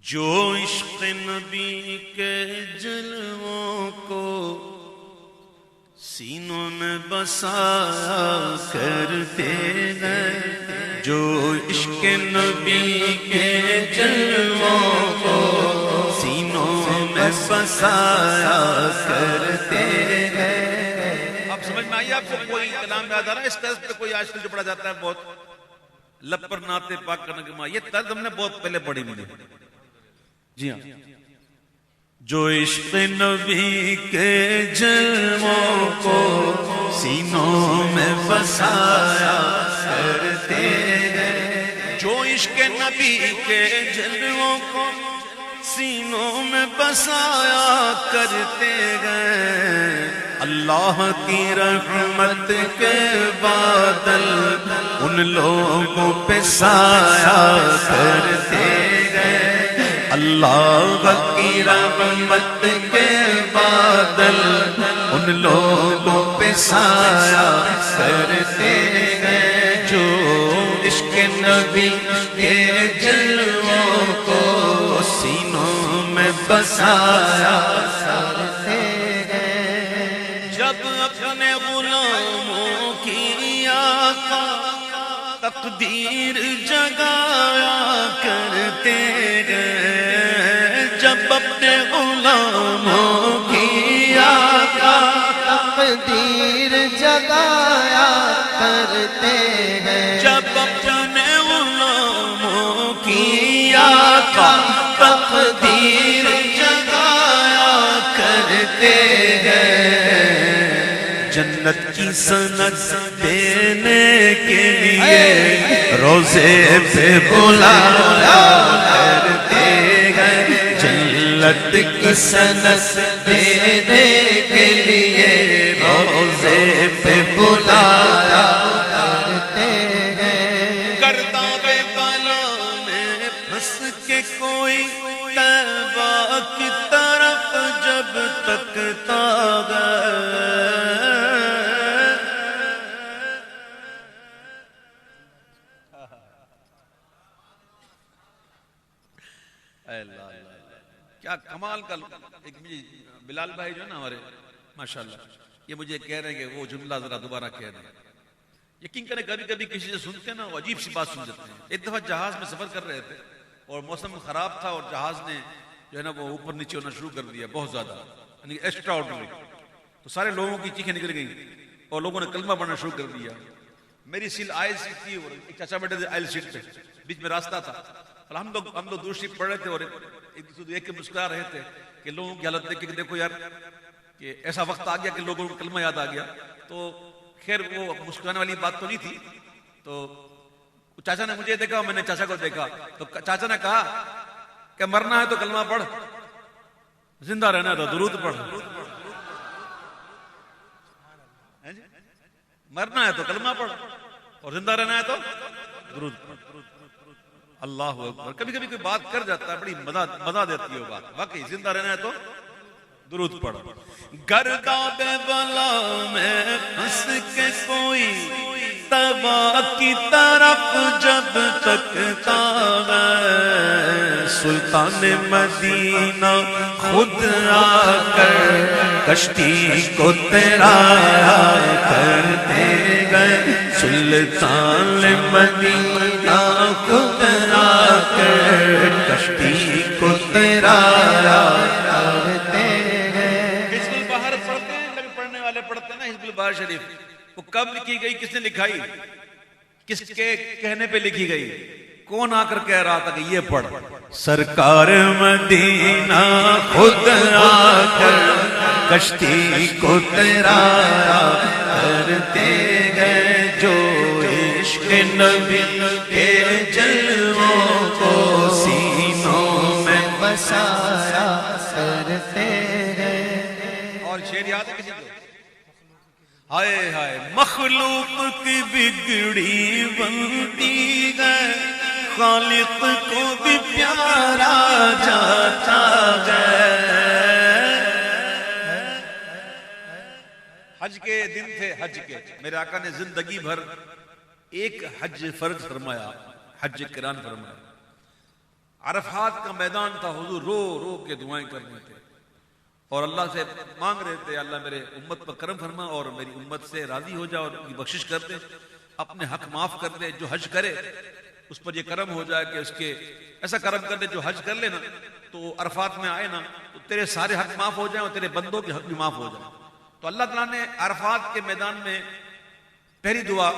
جو عشق نبی کے جلووں کو سینوں میں بسایا کرتے ہیں، جو عشق نبی کے جلووں کو سینوں میں بسایا کرتے ہیں۔ اب سمجھ میں آئیے آپ کو کوئی کلام یاد آ رہا ہے؟ اس طرز پہ کوئی آج کل جو پڑھا جاتا ہے بہت لب پر نعت پاک کا نغمہ، یہ طرز ہم نے بہت پہلے پڑھی ملی۔ جی ہاں، جو عشق نبی کے جلووں کو سینوں میں بسایا کرتے ہیں، جو عشق نبی کے جلووں کو سینوں میں بسایا کرتے گئے، اللہ کی رحمت کے بادل ان لوگوں پہ سایہ کرتے گئے، اللہ کی رحمت کے بادل ان لوگوں پہ سایہ کرتے گئے، جو عشق نبی کے جلووں کو سینوں میں بسایا کرتے گئے۔ جب اپنے غلاموں کی آقا تقدیر جگایا کرتے گئے، جب اپنے غلاموں کی آقا تقدیر جگایا کرتے ہیں، جب اپنے غلاموں کی آقا تقدیر جگایا کرتے ہیں، جنت کی سند دینے کے لیے روزے پہ بلایا کرتے ہیں، جنت کی سند دینے کے لیے روزے پہ بلایا کرتے ہیں، گرداب بالا میں پھنس کے کوئی طیبہ کی طرف جب تکتا گیا، کیا کمال کا ایک بلال بھائی جو ہے نا ہمارے ماشاءاللہ، یہ مجھے کہہ رہے ہیں کہ وہ جملہ ذرا دوبارہ کہہ دیں۔ یقین کریں کبھی کبھی کسی سے سنتے ہیں نا وہ عجیب سی بات سن جاتے ہیں۔ ایک دفعہ جہاز میں سفر کر رہے تھے اور موسم خراب تھا اور جہاز نے جو ہے نا وہ اوپر نیچے ہونا شروع کر دیا بہت زیادہ، یعنی ایکسٹرا آرڈنری، تو سارے لوگوں کی چیخیں نکل گئیں اور لوگوں نے کلمہ پڑھنا شروع کر دیا۔ میری سیل آئل سیٹ تھی اور ایک چاچا بیٹھے تھے آئل سیٹ پہ، بیچ میں راستہ تھا اور ہم لوگ دوسری پڑھ رہے تھے اور ایک دوسرے دیکھ کے مسکرا رہے تھے کہ لوگوں کی حالت دیکھ کے دیکھو یار کہ ایسا وقت آ گیا کہ لوگوں کو کلمہ یاد آ گیا۔ تو خیر وہ مسکرانے والی بات تو نہیں تھی، تو چاچا نے مجھے دیکھا، میں نے چاچا کو دیکھا، تو چاچا نے کہا کہ مرنا ہے تو کلمہ پڑھ، زندہ رہنا ہے تو درود پڑھ، مرنا ہے تو کلمہ پڑھ اور زندہ رہنا ہے تو درود پڑھ۔ اللہ اکبر، کبھی کبھی کوئی بات کر جاتا ہے بڑی مزہ دیتی ہے وہ بات، واقعی زندہ رہنا ہے تو درود پڑھ۔ گرداب بالا میں پھنس کے کوئی طیبہ کی طرف جب تکتا ہے، سلطان مدینہ خود آ کر کشتی کو تیرایا کرتے گئے، سلطان مدینہ خود آ کر کشتی کو تیرایا کرتے ہیں۔ حزب البحر پڑھتے ہیں، کبھی پڑھنے والے پڑھتے ہیں نا حزب البحر شریف، وہ کب لکھی گئی، کس نے لکھائی، کس کے کہنے پہ لکھی گئی، کون آ کر کہہ رہا تھا کہ یہ پڑھ؟ سرکار مدینہ خود آ کر کشتی کو تیرایا کرتے گئے، جو عشق نبی کے جلووں کو سینوں میں بسایا کرتے ہیں۔ اور شعر یاد ہے کسی کو؟ ہائے ہائے مخلوق کی بگڑی بنتی ہے، خالق کو بھی پیارا جاتا ہے۔ حج کے دن تھے، حج کے، میرے آقا نے زندگی بھر ایک حج فرض فرمایا، حج قران فرمایا۔ عرفات کا میدان تھا، حضور رو رو کے دعائیں کر رہے تھے اور اللہ سے مانگ رہے تھے اللہ میرے امت پر کرم فرما اور میری امت سے راضی ہو جا اور ان کی بخشش کر دے، اپنے حق معاف کر دے، جو حج کرے اس پر یہ کرم ہو جائے کہ اس کے ایسا کرم کر دے جو حج کر لے نا تو عرفات میں آئے نا تو تیرے سارے حق معاف ہو جائیں اور تیرے بندوں کے حق بھی معاف ہو جائیں۔ تو اللہ تعالیٰ نے عرفات کے میدان میں پہلی دعا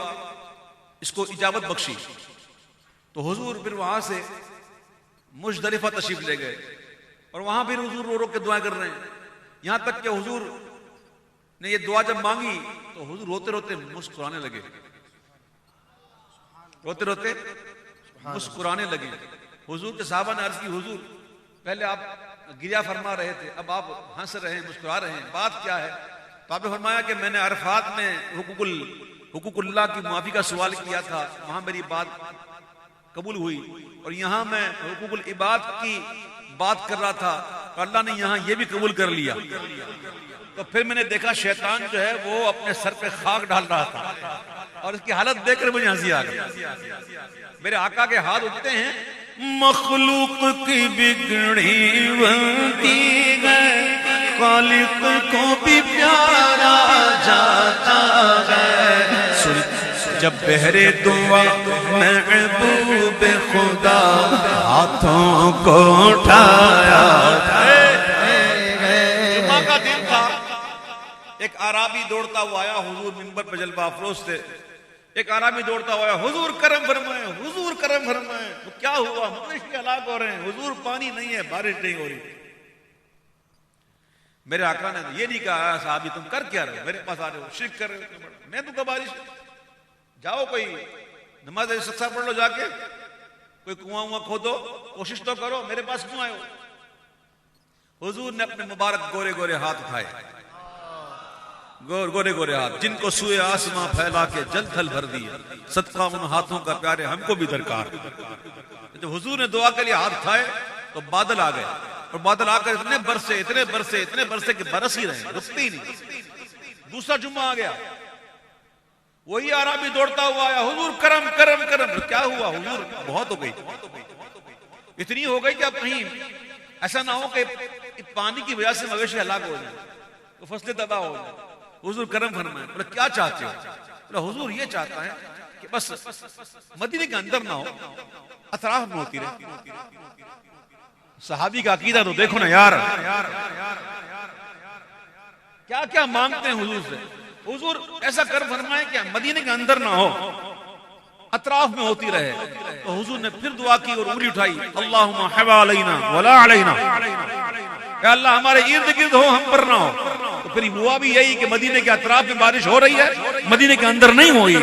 اس کو اجابت بخشی، تو حضور پھر وہاں سے مزدلفہ تشریف لے گئے اور وہاں پھر حضور رو رو کے دعائیں کر رہے ہیں، یہاں تک کہ حضور نے یہ دعا جب مانگی تو حضور روتے روتے مسکرانے لگے، روتے روتے مسکرانے لگے۔ حضور کے صحابہ نے عرض کی حضور پہلے آپ گریا فرما رہے تھے، اب آپ ہنس رہے ہیں مسکرا رہے ہیں، بات کیا ہے؟ تو آپ نے فرمایا کہ میں نے عرفات میں حقوق اللہ کی معافی کا سوال کیا تھا، وہاں میری بات قبول ہوئی، اور یہاں میں حقوق العباد کی بات کر رہا تھا اور اللہ نے یہاں یہ بھی قبول کر لیا۔ تو پھر میں نے دیکھا شیطان جو ہے وہ اپنے سر پہ خاک ڈال رہا تھا اور اس کی حالت دیکھ کر مجھے ہنسی آ گئی۔ میرے آقا کے ہاتھ اٹھتے ہیں، مخلوق کی بگڑی بنتی ہے، خالق کو بھی پیارا جاتا ہے، جب بہرے دعا محبوب خدا ہاتھوں کو اٹھایا۔ جمعہ کا دن تھا، ایک اعرابی دوڑتا ہوا آیا، حضور منبر پہ جلوہ افروز تھے، ایک اعرابی دوڑتا ہوا آیا، حضور کرم فرمائیں، حضور کرم فرمائیں۔ تو کیا ہوا؟ مویشی ہلاک ہو رہے ہیں، حضور پانی نہیں ہے، بارش نہیں ہو رہی۔ میرے آقا نے یہ نہیں کہا صحابی تم کر کیا رہے ہو، میرے پاس آ رہے ہو، شرک کر رہے ہو، میں تو کہا بارش، جاؤ کوئی نماز استسقاء پڑھ لو، جا کے کوئی کنواں کھودو، کوشش تو کرو، میرے پاس کیوں آئے ہو؟ حضور نے اپنے مبارک گورے گورے ہاتھ اٹھائے، گورے گورے ہاتھ جن کو سوئے آسماں پھیلا کے جل تھل بھر دی، صدقہ ان ہاتھوں کا پیارے ہم کو بھی درکار۔ جب حضور نے دعا کے لیے ہاتھ اٹھائے تو بادل آ گئے، اور بادل آ کر اتنے برسے کہ برس ہی رہے، رکتے ہی نہیں۔ دوسرا جمعہ آ گیا، وہی اعرابی دوڑتا ہوا آیا، حضور کرم کرم کرم۔ کیا ہوا حضور؟ بہت ہو گئی، اتنی ہو گئی کہ اب کہیں ایسا نہ ہو کہ پانی کی وجہ سے مویشی ہلاک ہو جائے تو فصلیں تباہ ہو جائے، حضور کرم فرمائیں۔ بولے کیا چاہتے ہو؟ بولے حضور یہ چاہتا ہے کہ بس مدینے کے اندر نہ ہو، اطراف میں ہوتی رہے۔ صحابی کا عقیدہ تو دیکھو نا یار، کیا کیا مانگتے ہیں حضور سے۔ حضور ایسا کرم فرمائیں کہ مدینے کے اندر نہ ہو، اطراف میں ہوتی رہے۔ تو حضور نے پھر دعا کی اور انگلی اٹھائی، اللہم حوالینا ولا علینا، کہ اللہ ہمارے ارد گرد ہو، ہم پر نہ ہو۔ تو پھر ہوا بھی یہی کہ مدینے کے اطراف میں بارش ہو رہی ہے، مدینے کے اندر نہیں ہوئی۔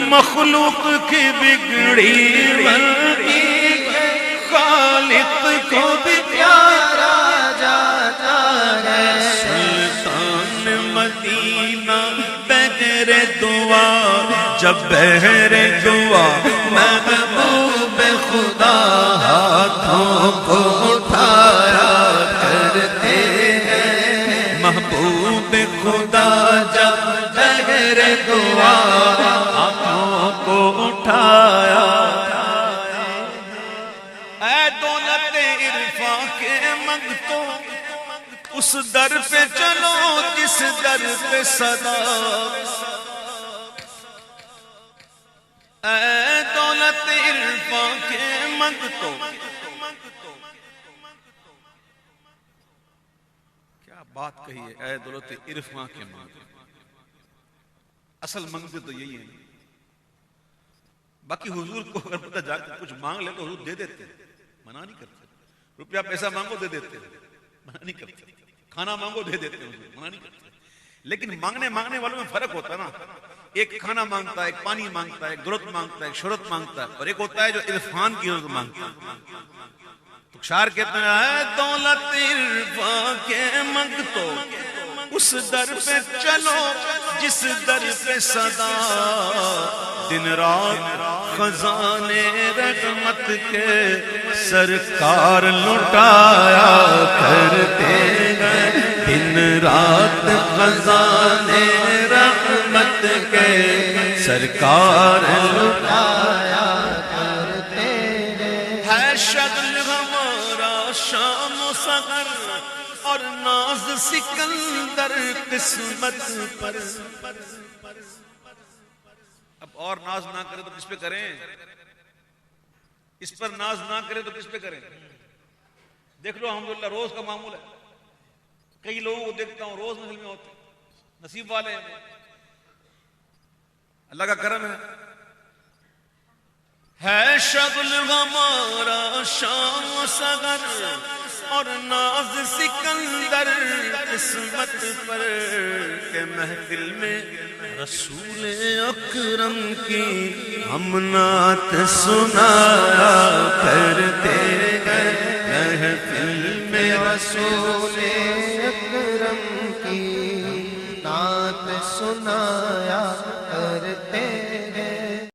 مخلوق کی بگڑی بنتی ہے، خالق کو بھی پیارا جاتا ہے، سلطان مدینہ بہر دعا، جب بہر دعا محبوب خدا ہاتھوں کو اٹھایا کرتے ہیں، محبوب خدا جب بہر دعا ہاتھوں کو اٹھایا۔ اے دولت عرفاں کے منگتوں، اس در پہ چلو جس در پہ صدا، اے دولت عرفاں کے منگتوں۔ کیا بات کہی ہے، اے دولت عرفاں کے منگتوں۔ اصل منگتے تو یہی ہے، باقی حضور کو اگر پتہ جا کے کچھ مانگ لے تو حضور دے دیتے، منع نہیں کرتے۔ روپیہ پیسہ مانگو دے دیتے، منع نہیں کرتے۔ کھانا مانگو دے دیتے، منع نہیں کرتے۔ لیکن مانگنے والوں میں فرق ہوتا ہے نا، ایک کھانا مانگتا ہے، ایک پانی مانگتا ہے، ایک دولت مانگتا ہے، ایک شہرت مانگتا ہے، اور ایک ہوتا ہے جو عرفان کی ضرورت مانگتا ہے۔ تو شاعر کہتے ہیں، اے دولت عرفاں کے منگتو، اس در پہ چلو جس در پہ صدا، دن رات خزانے رحمت کے سرکار لٹایا کرتے ہیں، دن رات خزانے رحمت کے سرکار لٹایا کرتے ہیں۔ ہے شغل ہم شام و سحر اور ناز سکندر قسمت پر. اب اور ناز نہ کرے تو کس پہ کریں؟ اس پر ناز نہ کرے تو کس پہ کریں؟ دیکھ لو الحمدللہ روز کا معمول ہے. کئی لوگوں کو دیکھتا ہوں روز محفل میں ہوتے ہیں، نصیب والے ہیں، اللہ کا کرم ہے شغل ہمارا شام و سحر اور ناز سکندر قسمت پر کہ محفل میں رسول اکرم کی ہم نعت سنایا کرتے